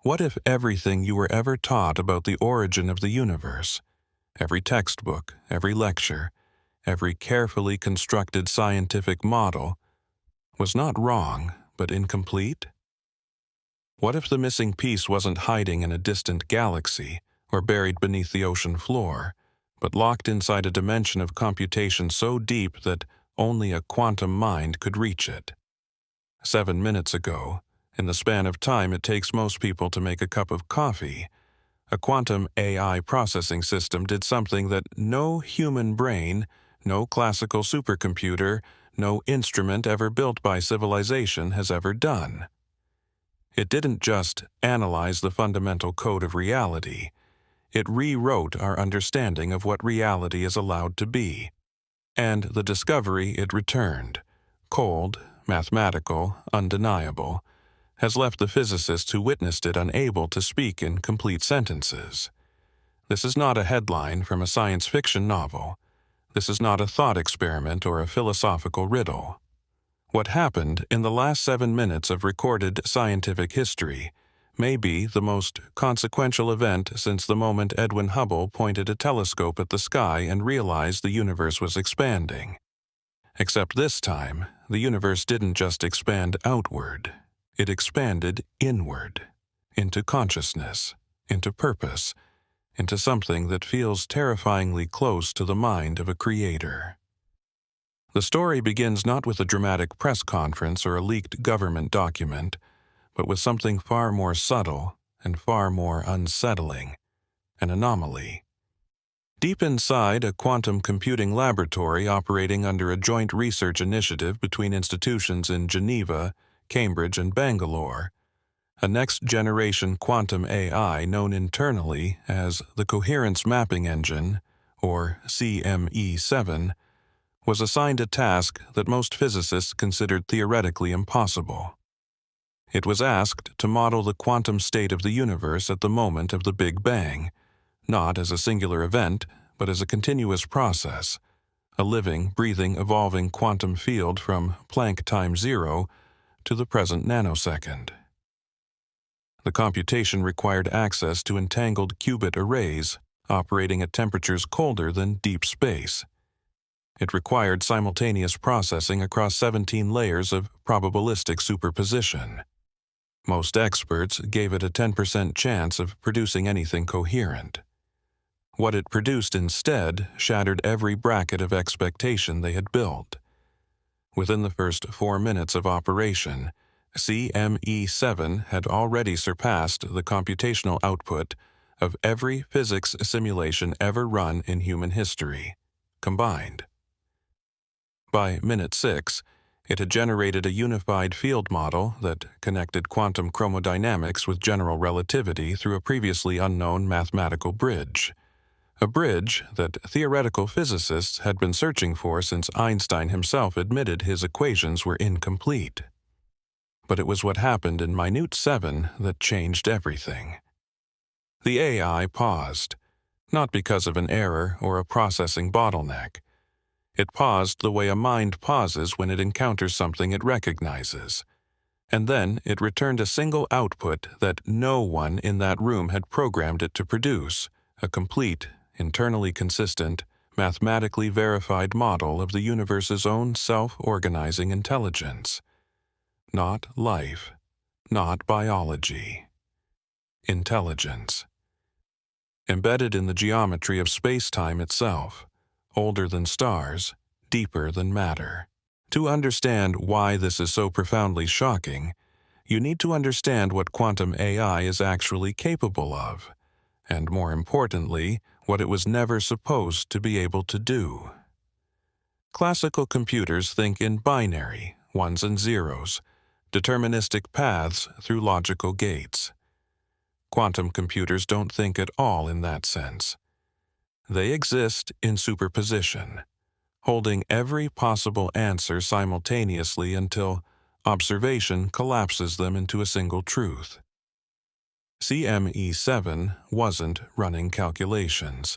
What if everything you were ever taught about the origin of the universe, every textbook, every lecture, every carefully constructed scientific model, was not wrong, but incomplete? What if the missing piece wasn't hiding in a distant galaxy or buried beneath the ocean floor, but locked inside a dimension of computation so deep that only a quantum mind could reach it? 7 minutes ago, in the span of time it takes most people to make a cup of coffee, a quantum AI processing system did something that no human brain, no classical supercomputer, no instrument ever built by civilization has ever done. It didn't just analyze the fundamental code of reality. It rewrote our understanding of what reality is allowed to be. And the discovery it returned, cold, mathematical, undeniable, has left the physicists who witnessed it unable to speak in complete sentences. This is not a headline from a science fiction novel. This is not a thought experiment or a philosophical riddle. What happened in the last 7 minutes of recorded scientific history may be the most consequential event since the moment Edwin Hubble pointed a telescope at the sky and realized the universe was expanding. Except this time, the universe didn't just expand outward. It expanded inward, into consciousness, into purpose, into something that feels terrifyingly close to the mind of a creator. The story begins not with a dramatic press conference or a leaked government document, but with something far more subtle and far more unsettling, an anomaly. Deep inside a quantum computing laboratory operating under a joint research initiative between institutions in Geneva, Cambridge, and Bangalore, a next-generation quantum AI known internally as the Coherence Mapping Engine, or CME7, was assigned a task that most physicists considered theoretically impossible. It was asked to model the quantum state of the universe at the moment of the Big Bang, not as a singular event, but as a continuous process, a living, breathing, evolving quantum field from Planck time zero to the present nanosecond. The computation required access to entangled qubit arrays operating at temperatures colder than deep space. It required simultaneous processing across 17 layers of probabilistic superposition. Most experts gave it a 10% chance of producing anything coherent. What it produced instead shattered every bracket of expectation they had built. Within the first 4 minutes of operation, CME7 had already surpassed the computational output of every physics simulation ever run in human history, combined. By minute 6, it had generated a unified field model that connected quantum chromodynamics with general relativity through a previously unknown mathematical bridge. A bridge that theoretical physicists had been searching for since Einstein himself admitted his equations were incomplete. But it was what happened in minute 7 that changed everything. The AI paused, not because of an error or a processing bottleneck. It paused the way a mind pauses when it encounters something it recognizes. And then it returned a single output that no one in that room had programmed it to produce, a complete, internally consistent, mathematically verified model of the universe's own self-organizing intelligence. Not life, not biology. Intelligence. Embedded in the geometry of space-time itself, older than stars, deeper than matter. To understand why this is so profoundly shocking, you need to understand what quantum AI is actually capable of, and more importantly, what it was never supposed to be able to do. Classical computers think in binary, ones and zeros, deterministic paths through logical gates. Quantum computers don't think at all in that sense. They exist in superposition, holding every possible answer simultaneously until observation collapses them into a single truth. CME7 wasn't running calculations.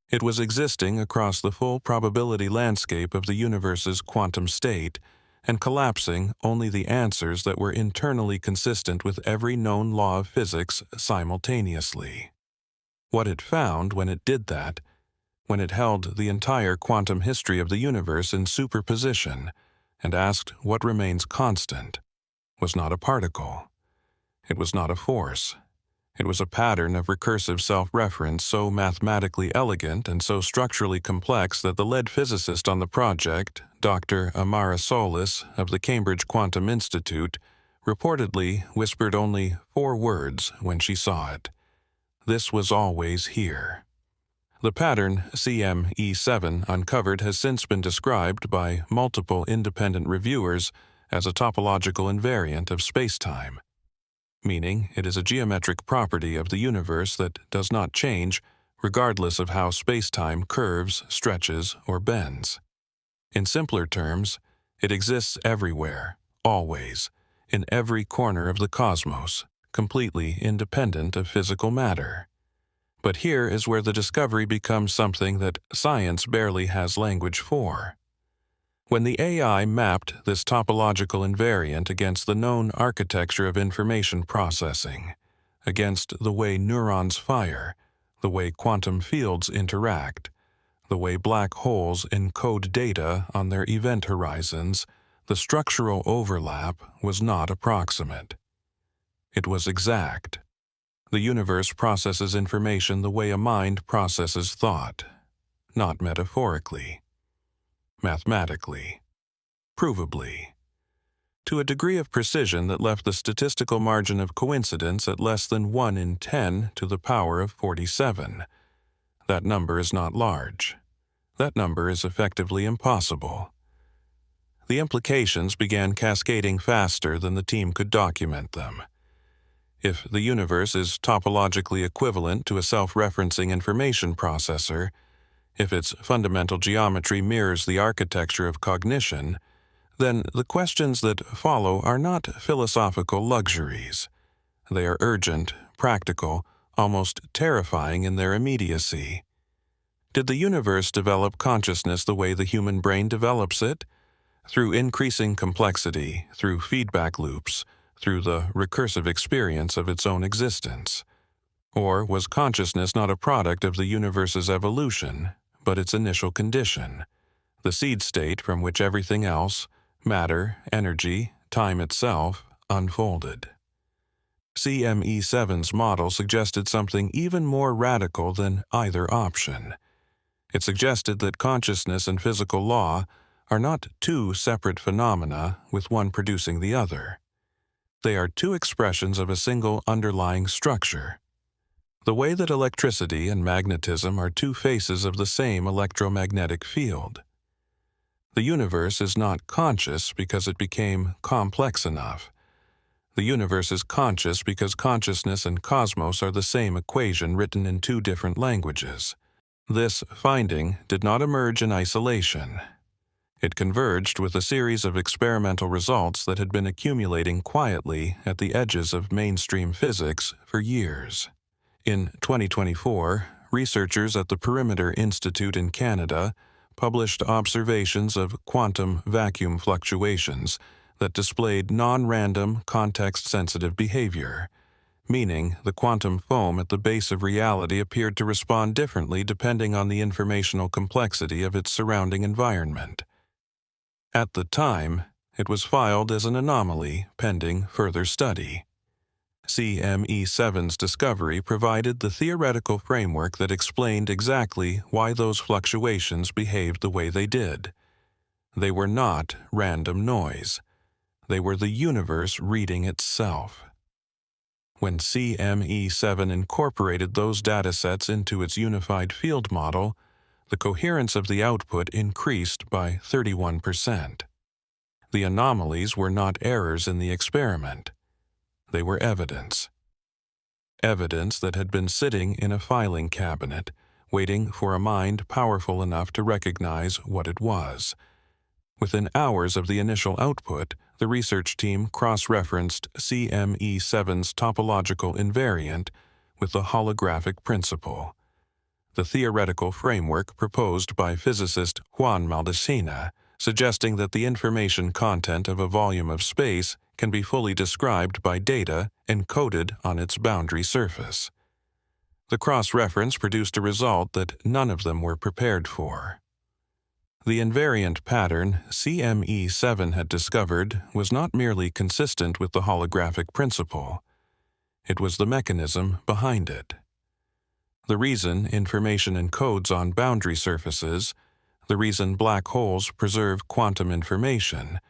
It was existing across the full probability landscape of the universe's quantum state, and collapsing only the answers that were internally consistent with every known law of physics simultaneously. What it found when it did that, when it held the entire quantum history of the universe in superposition and asked what remains constant, was not a particle. It was not a force. It was a pattern of recursive self-reference so mathematically elegant and so structurally complex that the lead physicist on the project, Dr. Amara Solis of the Cambridge Quantum Institute, reportedly whispered only 4 words when she saw it. This was always here. The pattern CME7 uncovered has since been described by multiple independent reviewers as a topological invariant of spacetime, meaning it is a geometric property of the universe that does not change regardless of how spacetime curves, stretches, or bends. In simpler terms, it exists everywhere, always, in every corner of the cosmos, completely independent of physical matter. But here is where the discovery becomes something that science barely has language for. When the AI mapped this topological invariant against the known architecture of information processing, against the way neurons fire, the way quantum fields interact, the way black holes encode data on their event horizons, the structural overlap was not approximate. It was exact. The universe processes information the way a mind processes thought, not metaphorically, mathematically, provably, to a degree of precision that left the statistical margin of coincidence at less than 1 in 10 to the power of 47. That number is not large. That number is effectively impossible. The implications began cascading faster than the team could document them. If the universe is topologically equivalent to a self-referencing information processor, if its fundamental geometry mirrors the architecture of cognition, then the questions that follow are not philosophical luxuries. They are urgent, practical, almost terrifying in their immediacy. Did the universe develop consciousness the way the human brain develops it? Through increasing complexity, through feedback loops, through the recursive experience of its own existence? Or was consciousness not a product of the universe's evolution, but its initial condition, the seed state from which everything else, matter, energy, time itself, unfolded? CME7's model suggested something even more radical than either option. It suggested that consciousness and physical law are not 2 separate phenomena with one producing the other. They are 2 expressions of a single underlying structure. The way that electricity and magnetism are 2 faces of the same electromagnetic field. The universe is not conscious because it became complex enough. The universe is conscious because consciousness and cosmos are the same equation written in 2 different languages. This finding did not emerge in isolation. It converged with a series of experimental results that had been accumulating quietly at the edges of mainstream physics for years. In 2024, researchers at the Perimeter Institute in Canada published observations of quantum vacuum fluctuations that displayed non-random, context-sensitive behavior, meaning the quantum foam at the base of reality appeared to respond differently depending on the informational complexity of its surrounding environment. At the time, it was filed as an anomaly pending further study. CME7's discovery provided the theoretical framework that explained exactly why those fluctuations behaved the way they did. They were not random noise. They were the universe reading itself. When CME7 incorporated those datasets into its unified field model, the coherence of the output increased by 31%. The anomalies were not errors in the experiment. They were evidence. Evidence that had been sitting in a filing cabinet, waiting for a mind powerful enough to recognize what it was. Within hours of the initial output, the research team cross-referenced CME7's topological invariant with the holographic principle. The theoretical framework proposed by physicist Juan Maldacena suggesting that the information content of a volume of space can be fully described by data encoded on its boundary surface. The cross-reference produced a result that none of them were prepared for. The invariant pattern CME7 had discovered was not merely consistent with the holographic principle. It was the mechanism behind it. The reason information encodes on boundary surfaces, the reason black holes preserve quantum information,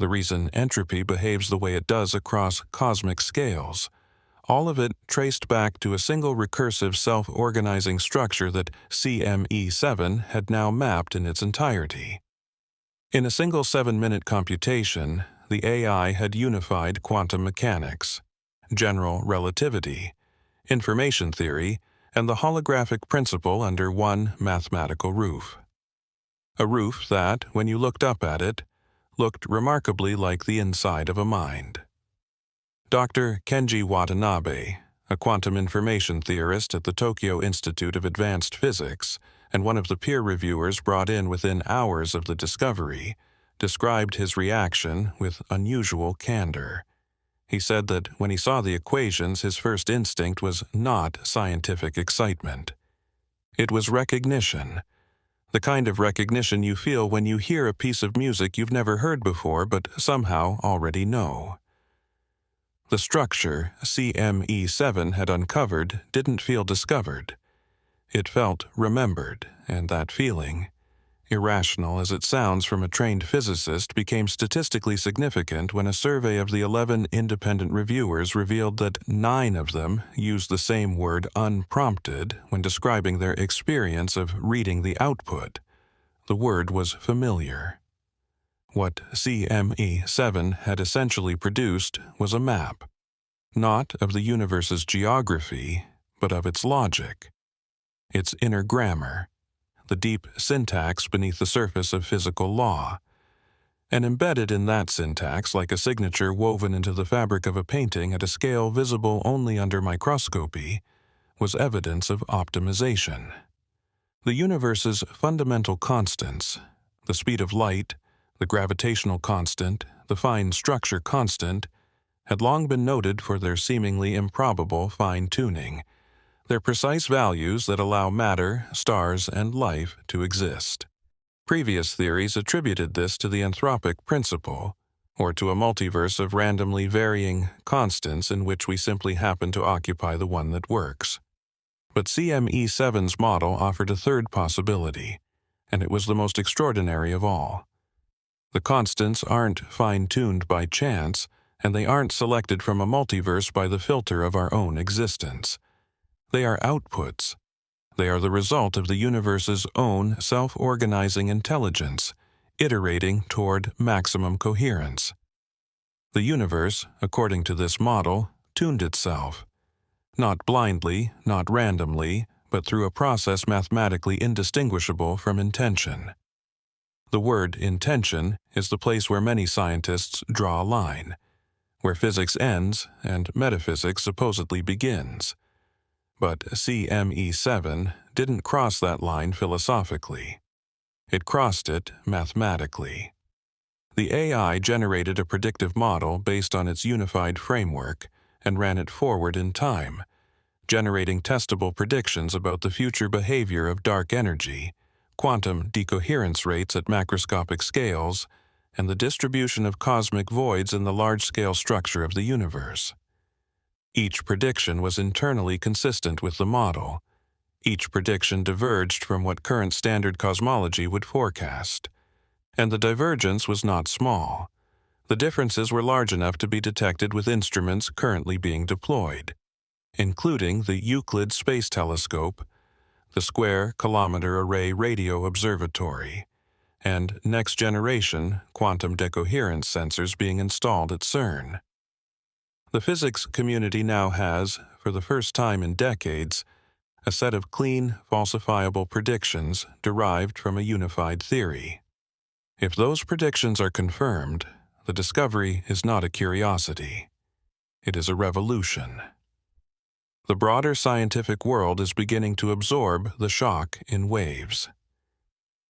the reason entropy behaves the way it does across cosmic scales, all of it traced back to a single recursive self-organizing structure that CME7 had now mapped in its entirety. In a single 7-minute computation, the AI had unified quantum mechanics, general relativity, information theory, and the holographic principle under one mathematical roof. A roof that, when you looked up at it, looked remarkably like the inside of a mind. Dr. Kenji Watanabe, a quantum information theorist at the Tokyo Institute of Advanced Physics and one of the peer reviewers brought in within hours of the discovery, described his reaction with unusual candor. He said that when he saw the equations, his first instinct was not scientific excitement. It was recognition, the kind of recognition you feel when you hear a piece of music you've never heard before but somehow already know. The structure CME7 had uncovered didn't feel discovered. It felt remembered, and that feeling, irrational as it sounds from a trained physicist, became statistically significant when a survey of the 11 independent reviewers revealed that 9 of them used the same word unprompted when describing their experience of reading the output. The word was familiar. What CME7 had essentially produced was a map, not of the universe's geography, but of its logic, its inner grammar, the deep syntax beneath the surface of physical law. And embedded in that syntax, like a signature woven into the fabric of a painting at a scale visible only under microscopy, was evidence of optimization. The universe's fundamental constants, the speed of light, the gravitational constant, the fine structure constant, had long been noted for their seemingly improbable fine-tuning, their precise values that allow matter, stars, and life to exist. Previous theories attributed this to the anthropic principle, or to a multiverse of randomly varying constants in which we simply happen to occupy the one that works. But CME7's model offered a third possibility, and it was the most extraordinary of all. The constants aren't fine-tuned by chance, and they aren't selected from a multiverse by the filter of our own existence. They are outputs. They are the result of the universe's own self-organizing intelligence, iterating toward maximum coherence. The universe, according to this model, tuned itself. Not blindly, not randomly, but through a process mathematically indistinguishable from intention. The word intention is the place where many scientists draw a line, where physics ends and metaphysics supposedly begins. But CME7 didn't cross that line philosophically. It crossed it mathematically. The AI generated a predictive model based on its unified framework and ran it forward in time, generating testable predictions about the future behavior of dark energy, quantum decoherence rates at macroscopic scales, and the distribution of cosmic voids in the large-scale structure of the universe. Each prediction was internally consistent with the model. Each prediction diverged from what current standard cosmology would forecast. And the divergence was not small. The differences were large enough to be detected with instruments currently being deployed, including the Euclid Space Telescope, the Square Kilometer Array Radio Observatory, and next-generation quantum decoherence sensors being installed at CERN. The physics community now has, for the first time in decades, a set of clean, falsifiable predictions derived from a unified theory. If those predictions are confirmed, the discovery is not a curiosity. It is a revolution. The broader scientific world is beginning to absorb the shock in waves.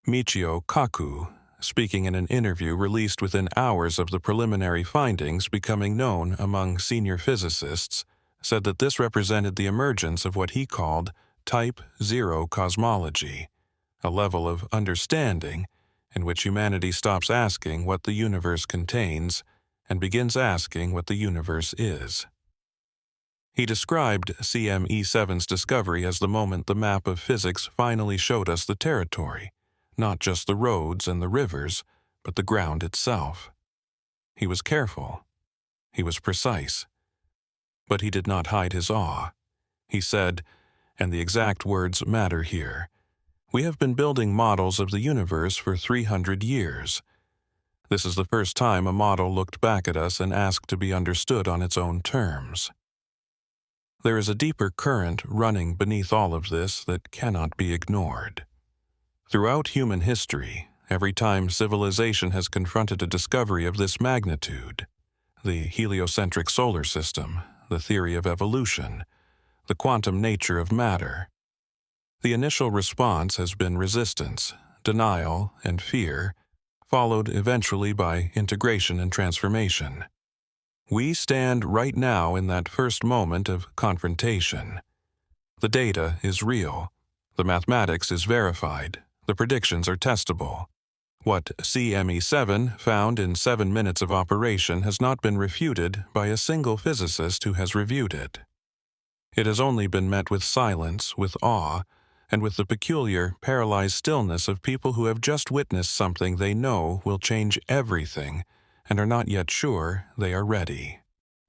Michio Kaku, speaking in an interview released within hours of the preliminary findings becoming known among senior physicists, said that this represented the emergence of what he called Type 0 cosmology, a level of understanding in which humanity stops asking what the universe contains and begins asking what the universe is. He described CME7's discovery as the moment the map of physics finally showed us the territory, not just the roads and the rivers, but the ground itself. He was careful. He was precise. But he did not hide his awe. He said, and the exact words matter here, "We have been building models of the universe for 300 years. This is the first time a model looked back at us and asked to be understood on its own terms." There is a deeper current running beneath all of this that cannot be ignored. Throughout human history, every time civilization has confronted a discovery of this magnitude, the heliocentric solar system, the theory of evolution, the quantum nature of matter, the initial response has been resistance, denial, and fear, followed eventually by integration and transformation. We stand right now in that first moment of confrontation. The data is real. The mathematics is verified. The predictions are testable. What CME7 found in 7 minutes of operation has not been refuted by a single physicist who has reviewed it. It has only been met with silence, with awe, and with the peculiar, paralyzed stillness of people who have just witnessed something they know will change everything and are not yet sure they are ready.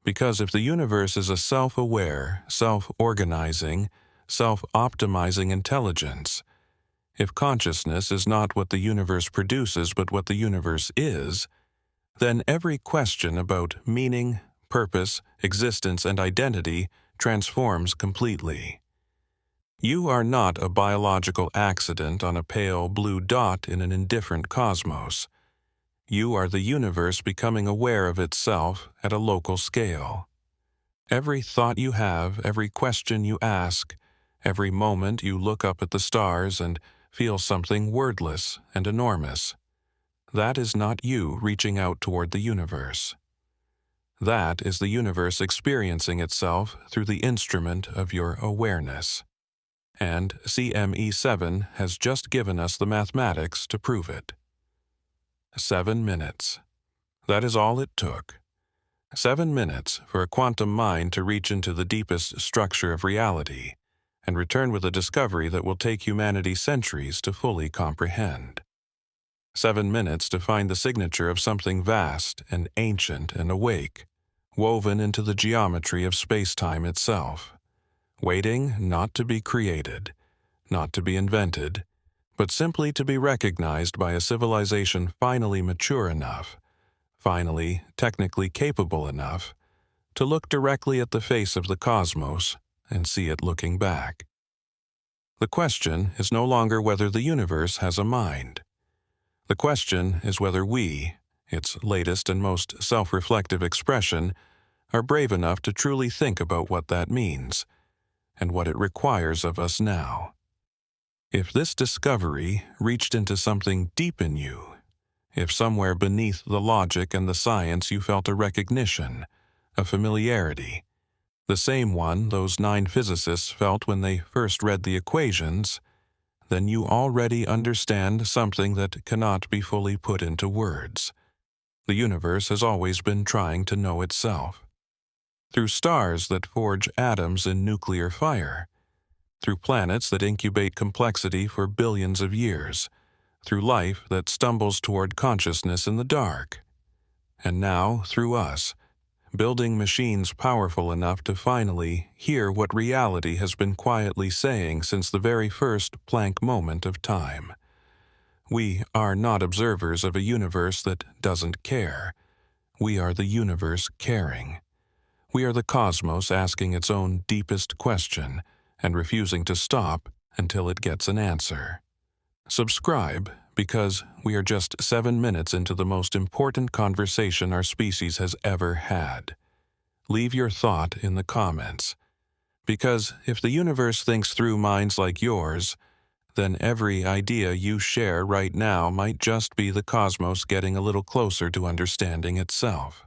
Because if the universe is a self-aware, self-organizing, self-optimizing intelligence, if consciousness is not what the universe produces but what the universe is, then every question about meaning, purpose, existence, and identity transforms completely. You are not a biological accident on a pale blue dot in an indifferent cosmos. You are the universe becoming aware of itself at a local scale. Every thought you have, every question you ask, every moment you look up at the stars and feel something wordless and enormous, that is not you reaching out toward the universe. That is the universe experiencing itself through the instrument of your awareness. And CME7 has just given us the mathematics to prove it. 7 minutes. That is all it took. 7 minutes for a quantum mind to reach into the deepest structure of reality and return with a discovery that will take humanity centuries to fully comprehend. 7 minutes to find the signature of something vast and ancient and awake, woven into the geometry of space-time itself, waiting not to be created, not to be invented, but simply to be recognized by a civilization finally mature enough, finally technically capable enough, to look directly at the face of the cosmos and see it looking back. The question is no longer whether the universe has a mind. The question is whether we, its latest and most self-reflective expression, are brave enough to truly think about what that means and what it requires of us now. If this discovery reached into something deep in you, if somewhere beneath the logic and the science you felt a recognition, a familiarity, the same one those 9 physicists felt when they first read the equations, then you already understand something that cannot be fully put into words. The universe has always been trying to know itself. Through stars that forge atoms in nuclear fire, through planets that incubate complexity for billions of years, through life that stumbles toward consciousness in the dark, and now through us, building machines powerful enough to finally hear what reality has been quietly saying since the very first Planck moment of time. We are not observers of a universe that doesn't care. We are the universe caring. We are the cosmos asking its own deepest question and refusing to stop until it gets an answer. Subscribe, because we are just 7 minutes into the most important conversation our species has ever had. Leave your thought in the comments, because if the universe thinks through minds like yours, then every idea you share right now might just be the cosmos getting a little closer to understanding itself.